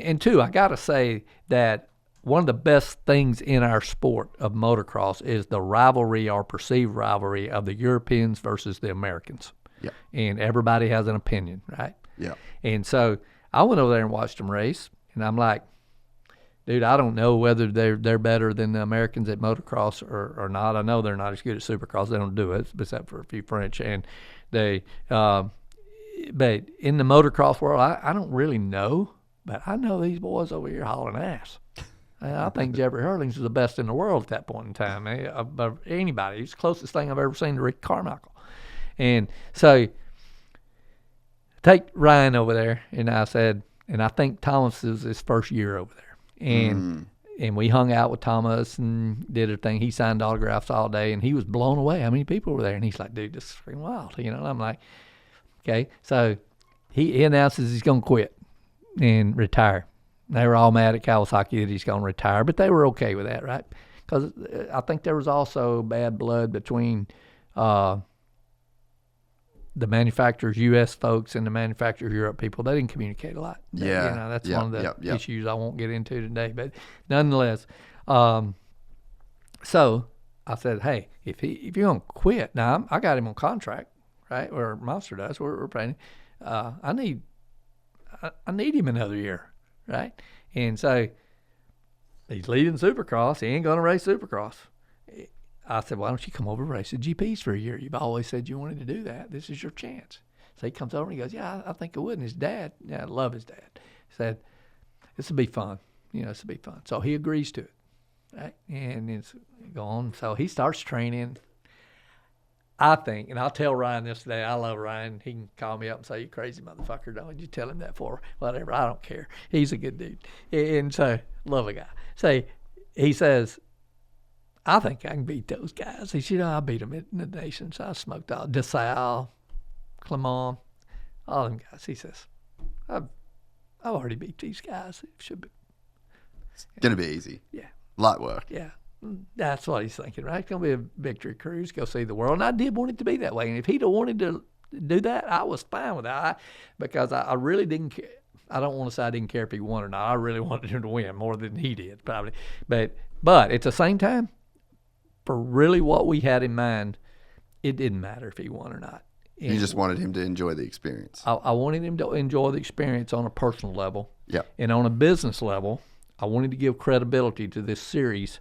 And two, I got to say that one of the best things in our sport of motocross is the rivalry or perceived rivalry of the Europeans versus the Americans. Yeah. And everybody has an opinion, right? Yeah. And so I went over there and watched them race, and I'm like, dude, I don't know whether they're better than the Americans at motocross or not. I know they're not as good at supercross. They don't do it, except for a few French. And they, but in the motocross world, I don't really know, but I know these boys over here hauling ass. I think Jeffrey Hurlings is the best in the world at that point in time. Of anybody. He's the closest thing I've ever seen to Rick Carmichael. And so take Ryan over there, and I said, and I think Thomas is his first year over there. And we hung out with Thomas and did a thing. He signed autographs all day, and he was blown away how many people were there. And he's like, dude, this is freaking wild. And I'm like, okay. So he announces he's going to quit and retire. They were all mad at Kawasaki that he's going to retire, but they were okay with that, right? Because I think there was also bad blood between the manufacturers, U.S. folks, and the manufacturers, Europe people. They didn't communicate a lot. Yeah. That's one of the issues I won't get into today. But nonetheless, so I said, hey, if you're going to quit, now I got him on contract, right? Or Monster does. We're paying. I need him another year. Right? And so he's leading Supercross. He ain't going to race Supercross. I said, why don't you come over and race the GPs for a year? You've always said you wanted to do that. This is your chance. So he comes over and he goes, yeah, I think I would. And his dad, I love his dad, said, this will be fun. This will be fun. So he agrees to it. Right? And it's going. So he starts training. I think, and I'll tell Ryan this today, I love Ryan. He can call me up and say, you crazy motherfucker, don't you tell him that for whatever. I don't care. He's a good dude. And so, love a guy. So he says, I think I can beat those guys. He said, I beat them in the nations. I smoked all DeSalle, Clement, all them guys. He says, I've already beat these guys. It should be. It's going to be easy. Yeah. Light work. Yeah. That's what he's thinking, right? It's going to be a victory cruise, go see the world. And I did want it to be that way. And if he'd have wanted to do that, I was fine with that because I really didn't care. I don't want to say I didn't care if he won or not. I really wanted him to win more than he did, probably. But at the same time, for really what we had in mind, it didn't matter if he won or not. And you just wanted him to enjoy the experience. I wanted him to enjoy the experience on a personal level. Yeah. And on a business level, I wanted to give credibility to this series,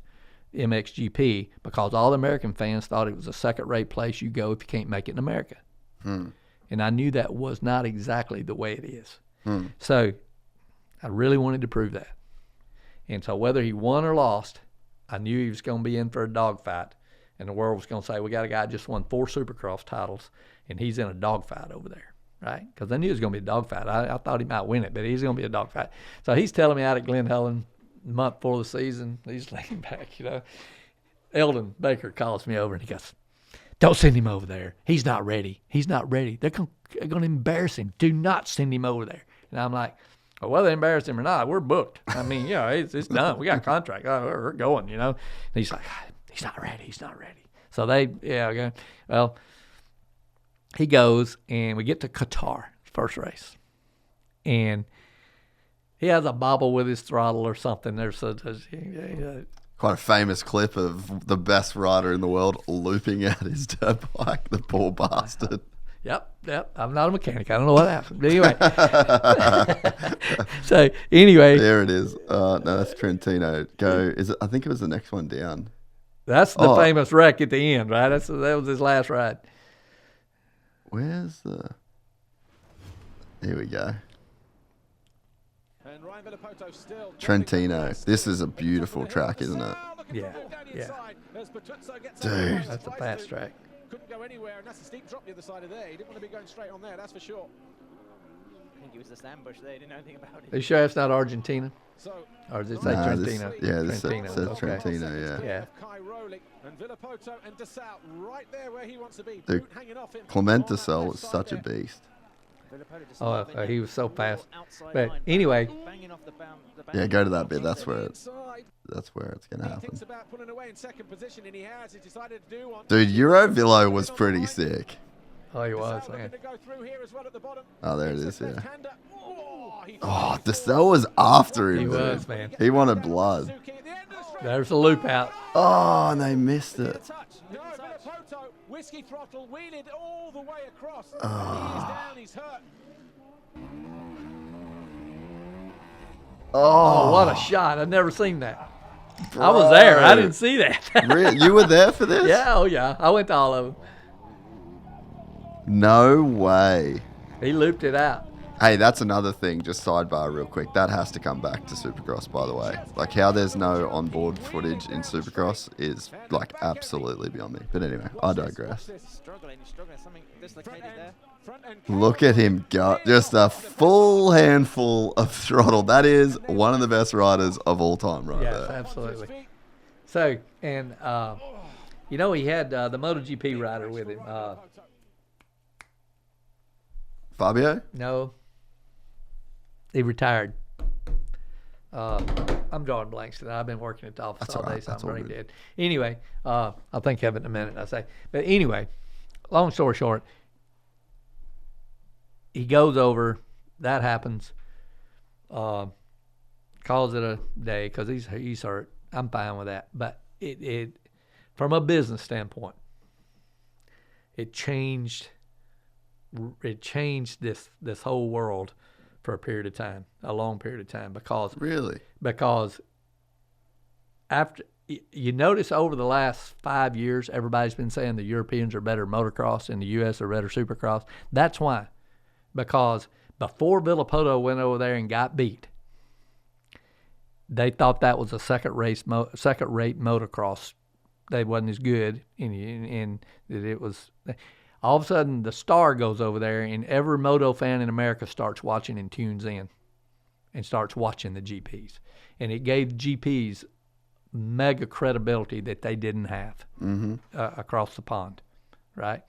MXGP, because all the American fans thought it was a second-rate place you go if you can't make it in America. And I knew that was not exactly the way it is. So I really wanted to prove that. And so whether he won or lost, I knew he was going to be in for a dogfight, and the world was going to say, we got a guy who just won 4 Supercross titles, and he's in a dogfight over there, right? Because I knew it was going to be a dogfight. I thought he might win it, but he's going to be a dogfight. So he's telling me out at Glen Helen, month before the season, he's laying back, Eldon Baker calls me over and he goes, don't send him over there. He's not ready. They're going to embarrass him. Do not send him over there. And I'm like, well, whether they embarrass him or not, we're booked. I mean, it's done. We got a contract. We're going, And he's like, he's not ready. So well, he goes and we get to Qatar, first race. And he has a bobble with his throttle or something. There's quite a famous clip of the best rider in the world looping out his dirt bike, the poor bastard. Yep. I'm not a mechanic. I don't know what happened. But anyway. So, anyway. There it is. No, that's Trentino. I think it was the next one down. That's the famous wreck at the end, right? That was his last ride. Where's the... Here we go. Trentino. This is a beautiful track, isn't it? Yeah. Dude. That's a fast track. Couldn't go anywhere, and that's a steep drop the other side of there. He didn't want to be going straight on there, that's for sure. I think it was this ambush there. He didn't know anything about it. Are you sure it's not Argentina? Or does it say Trentino? This Trentino. says Trentino, yeah. And Villopoto and DeSalle right there where he wants to be. Dude, Clement DeSalle was such a beast. He was so fast. But anyway. Yeah, go to that bit. That's where it's going to happen. Dude, Eurovilo was pretty sick. Oh, he was, man. Oh, there it is, yeah. Oh, Dessel was after him. He dude. was, man. He wanted blood. There's a loop out. Oh, and they missed it. No, Villopoto, whiskey throttle, wheeled all the way across. He is down, he's hurt. Oh, what a shot. I've never seen that. I was there. I didn't see that. Really? You were there for this? Yeah, oh yeah. I went to all of them. No way. He looped it out. Hey, that's another thing, just sidebar real quick. That has to come back to Supercross, by the way. Like, how there's no onboard footage in Supercross is, like, absolutely beyond me. But anyway, I digress. He's struggling, something dislocated there. Look at him go. Just a full handful of throttle. That is one of the best riders of all time right Yes, there. absolutely. So, and, you know, he had the MotoGP rider with him. Fabio? No. He retired. I'm drawing blanks today. I've been working at the office That's all all right. day, so That's I'm all running good. dead. Anyway, I'll think of it in a minute, I say. But anyway, long story short, he goes over. That happens. Calls it a day because he's hurt. I'm fine with that. But it from a business standpoint, it changed this whole world for a period of time, a long period of time, because after you notice over the last 5 years, everybody's been saying the Europeans are better motocross and the U.S. are better supercross. That's why, because before Villopoto went over there and got beat, they thought that was a second-rate motocross. They wasn't as good, and that it was. All of a sudden, the star goes over there, and every moto fan in America starts watching and tunes in and starts watching the GPs. And it gave GPs mega credibility that they didn't have across the pond, right?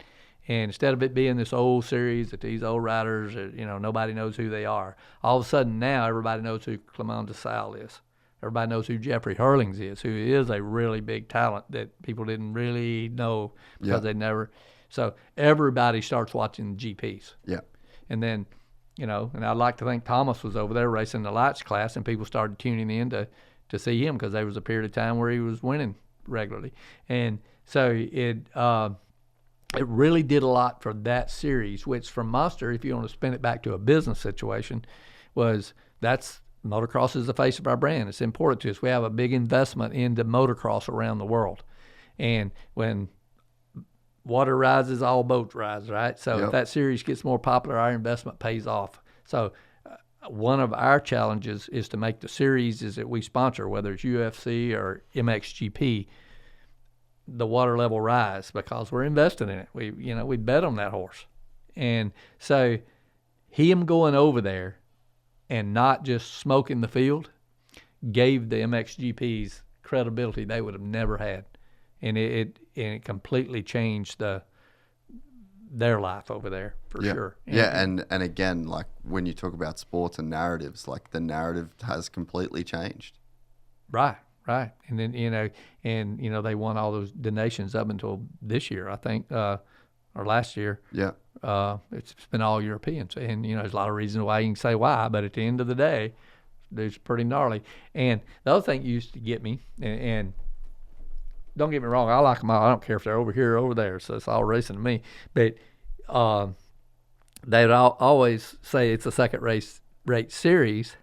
And instead of it being this old series that these old riders, nobody knows who they are, all of a sudden now everybody knows who Clement DeSalle is. Everybody knows who Jeffrey Hurlings is, who is a really big talent that people didn't really know because they never – so everybody starts watching the GPs. Yeah. And then, and I'd like to think Thomas was over there racing the lights class, and people started tuning in to see him because there was a period of time where he was winning regularly. And so it really did a lot for that series, which from Monster, if you want to spin it back to a business situation, motocross is the face of our brand. It's important to us. We have a big investment into motocross around the world. And when water rises, all boats rise, right? So if that series gets more popular, our investment pays off. So one of our challenges is to make the series that we sponsor, whether it's UFC or MXGP, the water level rise because we're investing in it. We bet on that horse. And so him going over there and not just smoking the field gave the MXGPs credibility they would have never had. And it completely changed their life over there for sure. And again, like when you talk about sports and narratives, like the narrative has completely changed. Right. And then they won all those donations up until this year, I think, or last year. Yeah. It's been all Europeans, and there's a lot of reasons why you can say why, but at the end of the day, it's pretty gnarly. And the other thing used to get me, and don't get me wrong, I like them all. I don't care if they're over here or over there, so it's all racing to me. But they'd always say it's a second-rate series,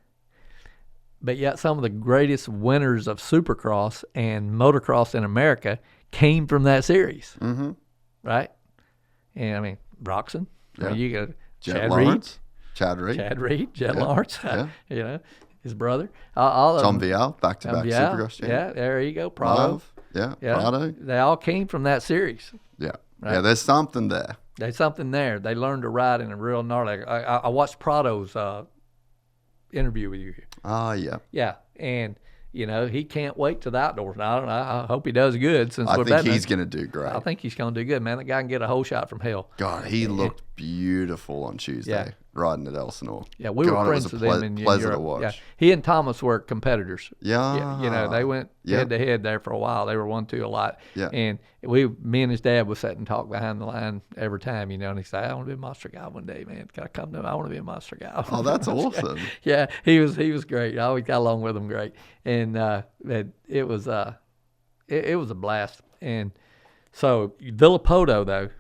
but yet some of the greatest winners of Supercross and motocross in America came from that series, right? And I mean, Broxton, you got Chad Reed, Jet Lawrence, his brother, John Vial, back-to-back Supercross champion. Yeah, there you go, Prado. Prado. They all came from that series. Yeah, right? Yeah. There's something there. There's something there. They learned to ride in a real gnarly. I watched Prado's interview with you. Yeah, and he can't wait to the outdoors. Now I hope he does good. Since I think he's going to do great. I think he's going to do good, man. That guy can get a whole shot from hell. God, he looked beautiful on Tuesday, riding at Elsinore. Yeah, we were friends with them in pleasure Europe. to watch. Yeah. He and Thomas were competitors. Yeah. You know, they went head to head there for a while. They were 1-2 a lot. Yeah. And me and his dad would sit and talk behind the line every time, you know, and he'd say, I want to be a monster guy one day, man. Can I come to him? I want to be a monster guy. Oh, that's awesome. Yeah, he was great. I always got along with him great. And it was a blast. And so Villopoto, though,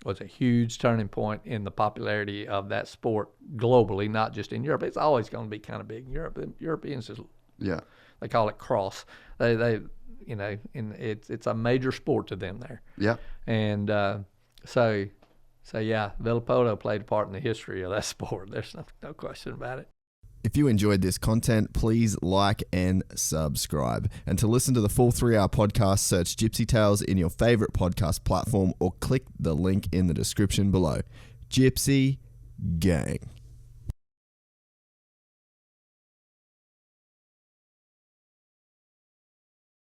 was a huge turning point in the popularity of that sport globally, not just in Europe. It's always going to be kind of big in Europe. The Europeans just they call it cross. They you know, and it's a major sport to them there. Yeah. And so yeah, Villopoto played a part in the history of that sport. There's no question about it. If you enjoyed this content, please like and subscribe. And to listen to the full 3-hour podcast, search Gypsy Tales in your favorite podcast platform or click the link in the description below. Gypsy Gang.